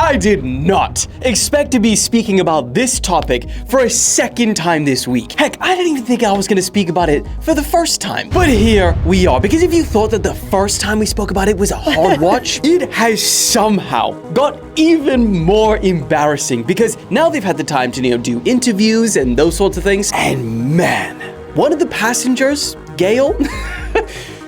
I did not expect to be speaking about this topic for a second time this week. Heck, I didn't even think I was going to speak about it for the first time. But here we are, because if you thought that the first time we spoke about it was a hard watch, it has somehow got even more embarrassing, because now they've had the time to, do interviews and those sorts of things. And man, one of the passengers, Gayle,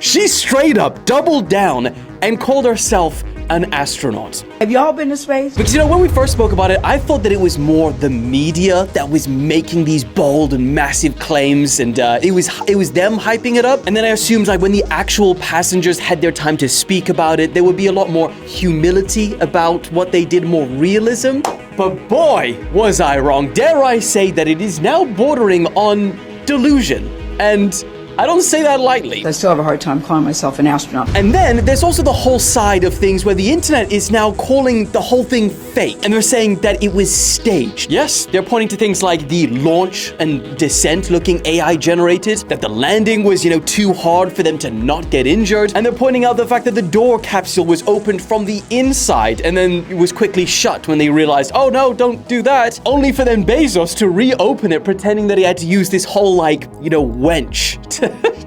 she straight up doubled down and called herself an astronaut. Have y'all been to space? Because when we first spoke about it, I thought that it was more the media that was making these bold and massive claims, and it was them hyping it up. And then I assumed when the actual passengers had their time to speak about it, there would be a lot more humility about what they did, more realism. But boy, was I wrong. Dare I say that it is now bordering on delusion, and I don't say that lightly. I still have a hard time calling myself an astronaut. And then there's also the whole side of things where the internet is now calling the whole thing fake. And they're saying that it was staged. Yes, they're pointing to things like the launch and descent looking AI generated, that the landing was, too hard for them to not get injured. And they're pointing out the fact that the door capsule was opened from the inside and then it was quickly shut when they realized, oh no, don't do that. Only for then Bezos to reopen it, pretending that he had to use this whole wench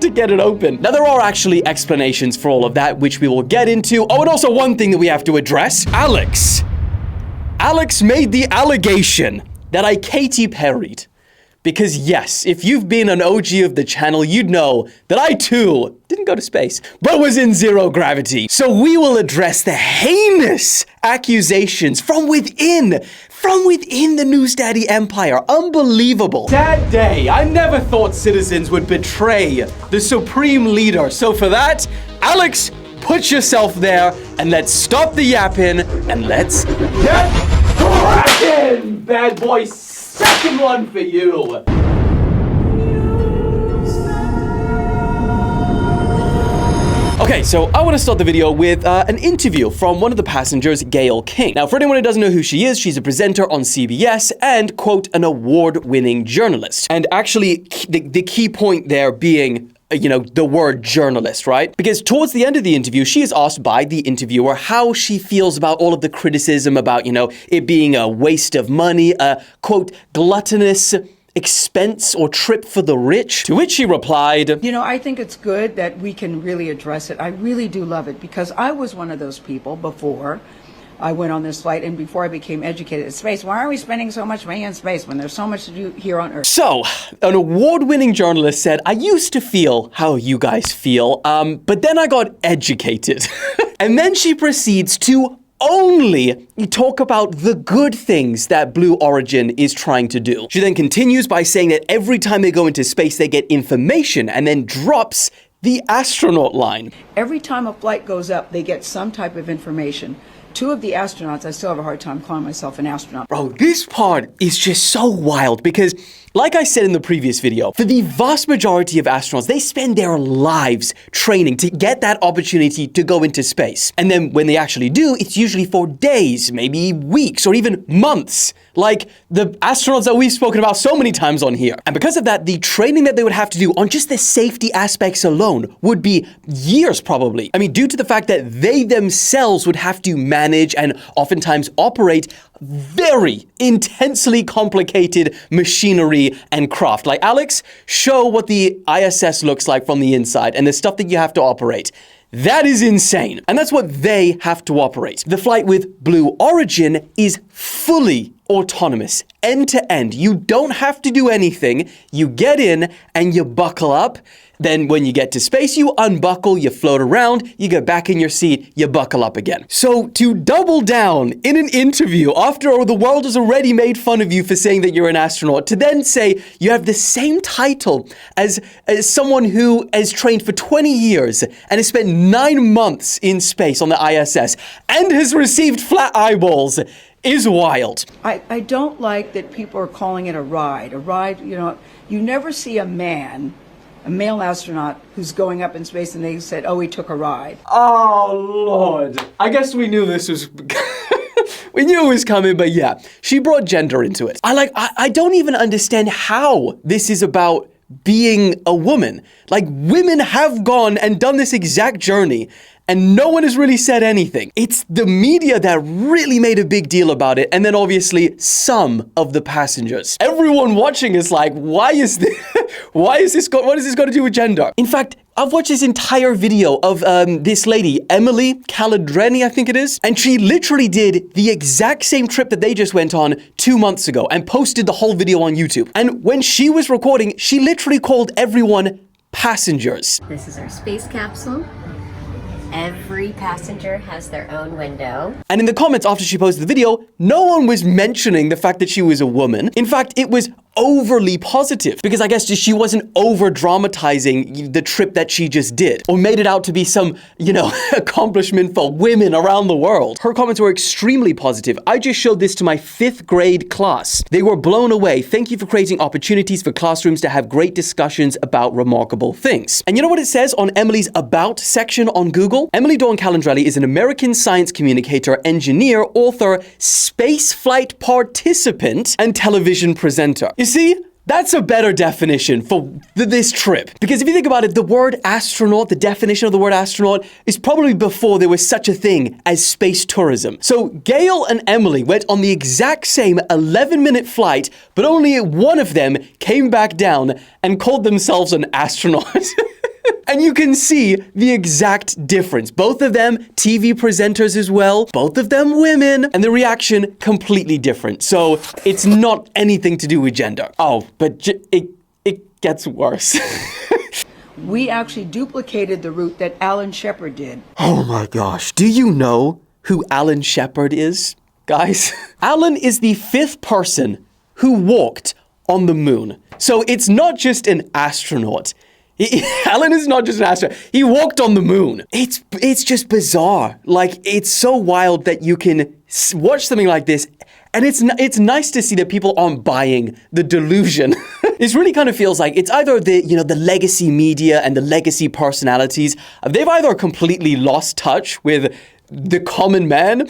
to get it open. Now, there are actually explanations for all of that, which we will get into. Oh, and also one thing that we have to address. Alex made the allegation that I Katy Perried. Because yes, if you've been an OG of the channel, you'd know that I too didn't go to space, but was in zero gravity. So we will address the heinous accusations from within the News Daddy empire. Unbelievable. Sad day. I never thought citizens would betray the supreme leader. So for that, Alex, put yourself there and let's stop the yapping and let's get cracking, bad boy. Second one for you. Okay, so I want to start the video with an interview from one of the passengers, Gayle King. Now, for anyone who doesn't know who she is, she's a presenter on CBS and, quote, an award-winning journalist. And actually, the key point there being the word journalist, right? Because towards the end of the interview, she is asked by the interviewer how she feels about all of the criticism about, it being a waste of money, a, quote, gluttonous expense or trip for the rich, to which she replied, I think it's good that we can really address it. I really do love it, because I was one of those people before I went on this flight and before I became educated in space. Why are we spending so much money in space when there's so much to do here on Earth? So, an award-winning journalist said, I used to feel how you guys feel, but then I got educated. And then she proceeds to only talk about the good things that Blue Origin is trying to do. She then continues by saying that every time they go into space, they get information, and then drops the astronaut line. Every time a flight goes up, they get some type of information. Two of the astronauts, I still have a hard time calling myself an astronaut. Bro, this part is just so wild because, like I said in the previous video, for the vast majority of astronauts, they spend their lives training to get that opportunity to go into space. And then when they actually do, it's usually for days, maybe weeks, or even months, like the astronauts that we've spoken about so many times on here. And because of that, the training that they would have to do on just the safety aspects alone would be years probably. I mean, due to the fact that they themselves would have to manage and oftentimes operate very intensely complicated machinery and craft. Like, Alex, show what the ISS looks like from the inside and the stuff that you have to operate. That is insane. And that's what they have to operate. The flight with Blue Origin is fully autonomous, end to end. You don't have to do anything. You get in and you buckle up. Then when you get to space, you unbuckle, you float around, you get back in your seat, you buckle up again. So to double down in an interview after the world has already made fun of you for saying that you're an astronaut, to then say you have the same title as someone who has trained for 20 years and has spent 9 months in space on the ISS and has received flat eyeballs is wild. I don't like that people are calling it a ride. A ride, you never see a male astronaut who's going up in space and they said, oh, he took a ride. Oh, Lord. I guess we knew this was... we knew it was coming, but yeah, she brought gender into it. I don't even understand how this is about being a woman. Like, women have gone and done this exact journey and no one has really said anything. It's the media that really made a big deal about it, and then obviously some of the passengers. Everyone watching is like, why is this, what has this got to do with gender? In fact, I've watched this entire video of this lady, Emily Caladreni, I think it is, and she literally did the exact same trip that they just went on 2 months ago and posted the whole video on YouTube. And when she was recording, she literally called everyone passengers. This is our space capsule. Every passenger has their own window. And in the comments after she posted the video, no one was mentioning the fact that she was a woman. In fact, it was overly positive because I guess she wasn't over dramatizing the trip that she just did or made it out to be some, accomplishment for women around the world. Her comments were extremely positive. I just showed this to my 5th grade class. They were blown away. Thank you for creating opportunities for classrooms to have great discussions about remarkable things. And you know what it says on Emily's About section on Google? Emily Dawn Calandrelli is an American science communicator, engineer, author, spaceflight participant, and television presenter. You see, that's a better definition for this trip. Because if you think about it, the word astronaut, the definition of the word astronaut is probably before there was such a thing as space tourism. So Gayle and Emily went on the exact same 11-minute flight, but only one of them came back down and called themselves an astronaut. And you can see the exact difference. Both of them TV presenters as well. Both of them women. And the reaction completely different. So it's not anything to do with gender. Oh, but it gets worse. We actually duplicated the route that Alan Shepard did. Oh my gosh. Do you know who Alan Shepard is, guys? Alan is the 5th person who walked on the moon. So it's not just an astronaut. Alan is not just an astronaut. He walked on the moon. It's just bizarre. Like, it's so wild that you can watch something like this, and it's nice to see that people aren't buying the delusion. This really kind of feels like it's either the legacy media and the legacy personalities. They've either completely lost touch with the common man,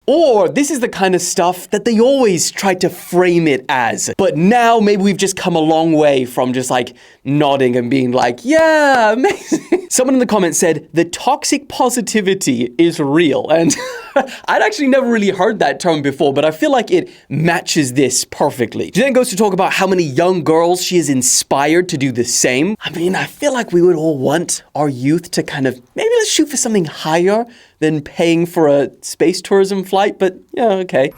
or this is the kind of stuff that they always try to frame it as. But now maybe we've just come a long way from just like nodding and being like, yeah, amazing. Someone in the comments said, the toxic positivity is real. And I'd actually never really heard that term before, but I feel like it matches this perfectly. She then goes to talk about how many young girls she has inspired to do the same. I mean, I feel like we would all want our youth to kind of, maybe let's shoot for something higher than paying for a space tourism flight, but yeah, okay.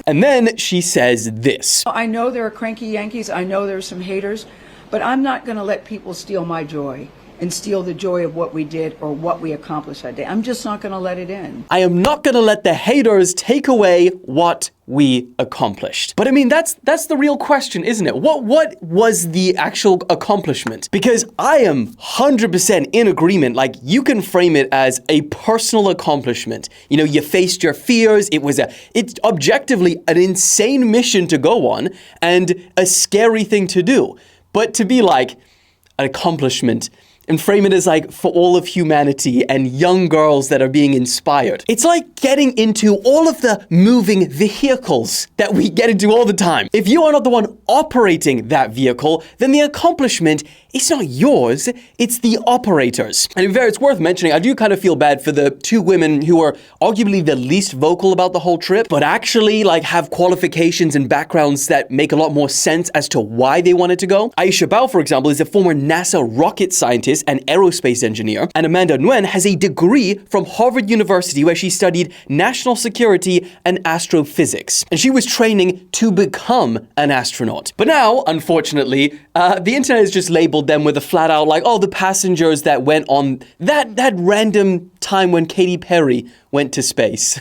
And then she says this. I know there are cranky Yankees. I know there's some haters, but I'm not going to let people steal my joy and steal the joy of what we did or what we accomplished that day. I'm just not going to let it in. I am not going to let the haters take away what we accomplished. But I mean, that's the real question, isn't it? What was the actual accomplishment? Because I am 100% in agreement. Like, you can frame it as a personal accomplishment. You faced your fears. It's objectively an insane mission to go on and a scary thing to do. But to be like an accomplishment and frame it as like for all of humanity and young girls that are being inspired. It's like getting into all of the moving vehicles that we get into all the time. If you are not the one operating that vehicle, then the accomplishment is not yours, it's the operators. And in fact, it's worth mentioning, I do kind of feel bad for the 2 women who are arguably the least vocal about the whole trip, but actually like have qualifications and backgrounds that make a lot more sense as to why they wanted to go. Aisha Bao, for example, is a former NASA rocket scientist and aerospace engineer, and Amanda Nguyen has a degree from Harvard University where she studied national security and astrophysics. And she was training to become an astronaut. But now, unfortunately, the internet has just labeled them with a flat out like, oh, the passengers that went on that random time when Katy Perry went to space.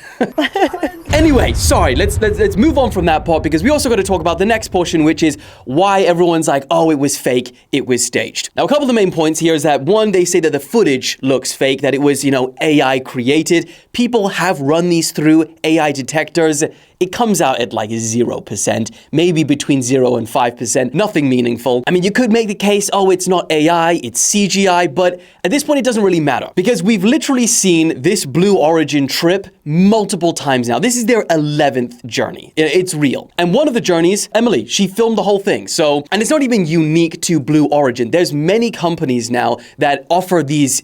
Anyway, sorry, let's move on from that part because we also got to talk about the next portion, which is why everyone's like, oh, it was fake, it was staged. Now, a couple of the main points here is that one, they say that the footage looks fake, that it was, AI created. People have run these through AI detectors. It comes out at like 0%, maybe between 0 and 5%, nothing meaningful. I mean, you could make the case, oh, it's not AI, it's CGI, but at this point, it doesn't really matter because we've literally seen this Blue Origin trip multiple times now. This is their 11th journey. It's real. And one of the journeys, Emily, she filmed the whole thing. So, and it's not even unique to Blue Origin. There's many companies now that offer these,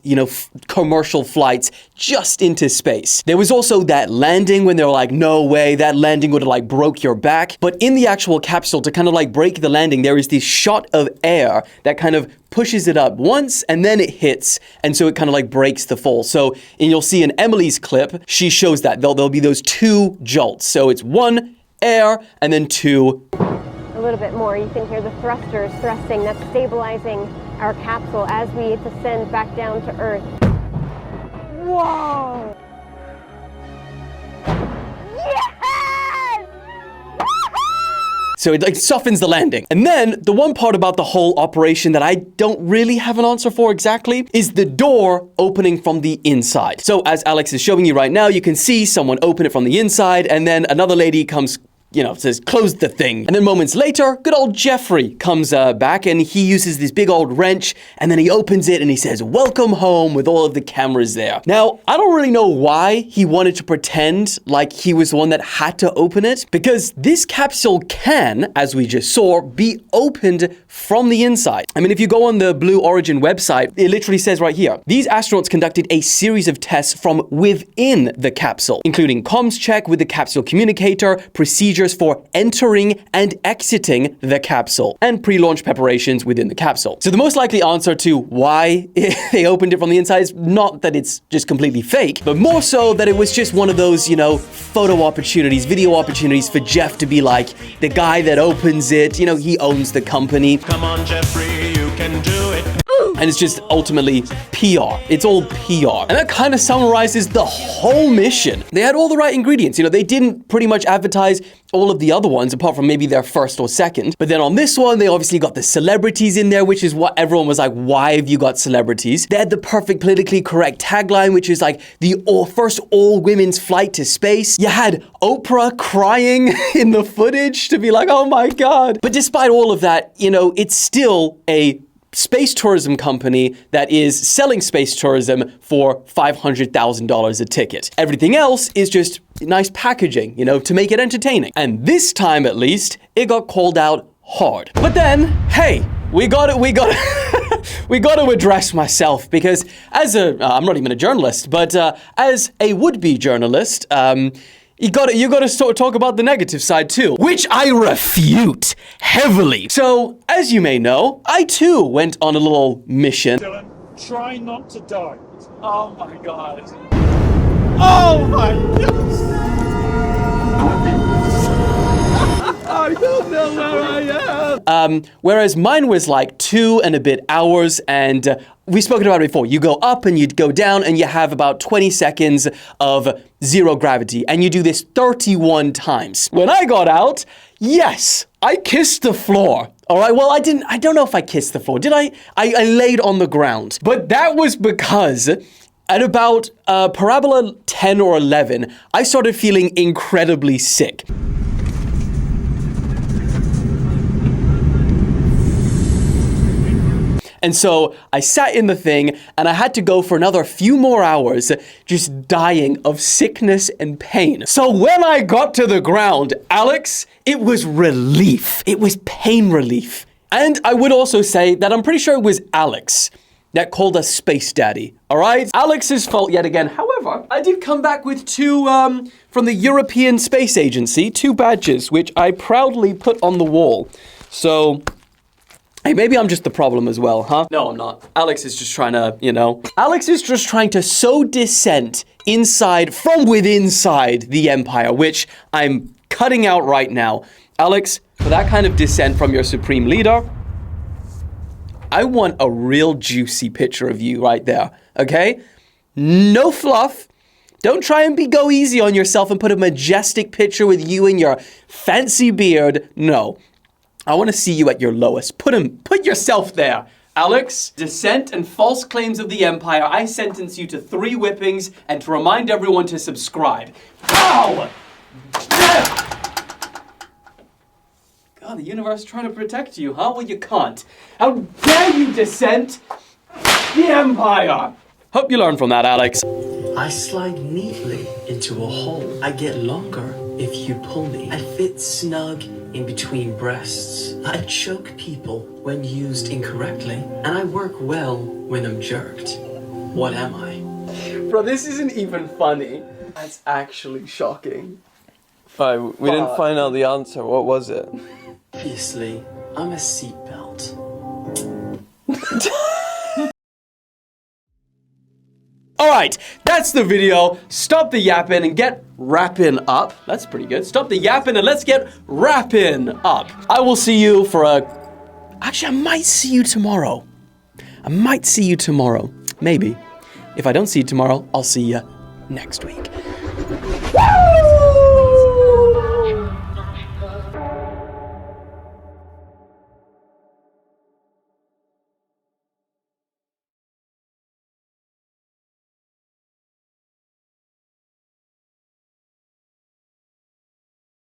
commercial flights just into space. There was also that landing when they were like, no way, that landing would have like broke your back. But in the actual capsule, to kind of like break the landing, there is this shot of air that kind of pushes it up once and then it hits, and so it kind of like breaks the fall. So, and you'll see in Emily's clip, she shows that there'll be those two jolts. So it's one, air, and then two. A little bit more, you can hear the thrusters thrusting, that's stabilizing our capsule as we descend back down to Earth. Whoa! So it like softens the landing. And then the one part about the whole operation that I don't really have an answer for exactly is the door opening from the inside. So as Alex is showing you right now, you can see someone open it from the inside, and then another lady comes, says, close the thing. And then moments later, good old Jeffrey comes back, and he uses this big old wrench, and then he opens it and he says, welcome home, with all of the cameras there. Now, I don't really know why he wanted to pretend like he was the one that had to open it, because this capsule can, as we just saw, be opened from the inside. I mean, if you go on the Blue Origin website, it literally says right here, these astronauts conducted a series of tests from within the capsule, including comms check with the capsule communicator, procedures for entering and exiting the capsule, and pre-launch preparations within the capsule. So the most likely answer to why they opened it from the inside is not that it's just completely fake, but more so that it was just one of those, photo opportunities, video opportunities for Jeff to be like the guy that opens it. He owns the company. Come on, Jeffrey, you can do it. And it's just ultimately PR. It's all PR. And that kind of summarizes the whole mission. They had all the right ingredients. They didn't pretty much advertise all of the other ones, apart from maybe their first or second. But then on this one, they obviously got the celebrities in there, which is what everyone was like, why have you got celebrities? They had the perfect politically correct tagline, which is like the first all-women's flight to space. You had Oprah crying in the footage to be like, oh my God. But despite all of that, it's still a space tourism company that is selling space tourism for $500,000 a ticket. Everything else is just nice packaging, to make it entertaining. And this time, at least, it got called out hard. But then, hey, we got to address myself, because as I'm not even a journalist, but as a would-be journalist, you got to sort of talk about the negative side too, which I refute heavily. So, as you may know, I too went on a little mission. Dylan, try not to die. Oh my God. Oh my goodness. I don't know where I am. Whereas mine was like 2 and a bit hours, and we've spoken about it before. You go up and you go down, and you have about 20 seconds of zero gravity, and you do this 31 times. When I got out, yes, I kissed the floor. All right, well, I don't know if I kissed the floor. Did I? I laid on the ground. But that was because at about parabola 10 or 11, I started feeling incredibly sick. And so I sat in the thing, and I had to go for another few more hours just dying of sickness and pain. So when I got to the ground, Alex, it was relief. It was pain relief. And I would also say that I'm pretty sure it was Alex that called us Space Daddy, all right? Alex's fault yet again. However, I did come back with 2 from the European Space Agency, 2 badges, which I proudly put on the wall. So, hey, maybe I'm just the problem as well, huh? No, I'm not. Alex is just trying to, Alex is just trying to sow dissent from within the Empire, which I'm cutting out right now. Alex, for that kind of dissent from your supreme leader, I want a real juicy picture of you right there, okay? No fluff. Don't try and go easy on yourself and put a majestic picture with you and your fancy beard. No. I want to see you at your lowest. Put yourself there, Alex. Dissent and false claims of the Empire. I sentence you to 3 whippings and to remind everyone to subscribe. Ow! God, the universe is trying to protect you, huh? Well, you can't. How dare you dissent the Empire? Hope you learned from that, Alex. I slide neatly into a hole. I get longer if you pull me. I fit snug in between breasts. I choke people when used incorrectly. And I work well when I'm jerked. What am I? Bro, this isn't even funny. That's actually shocking. Fine, we didn't find out the answer. What was it? Obviously, I'm a seatbelt. Alright, that's the video. Stop the yapping and get rapping up. That's pretty good. Stop the yapping and let's get rapping up. I will see you for Actually, I might see you tomorrow. Maybe. If I don't see you tomorrow, I'll see you next week. Woo!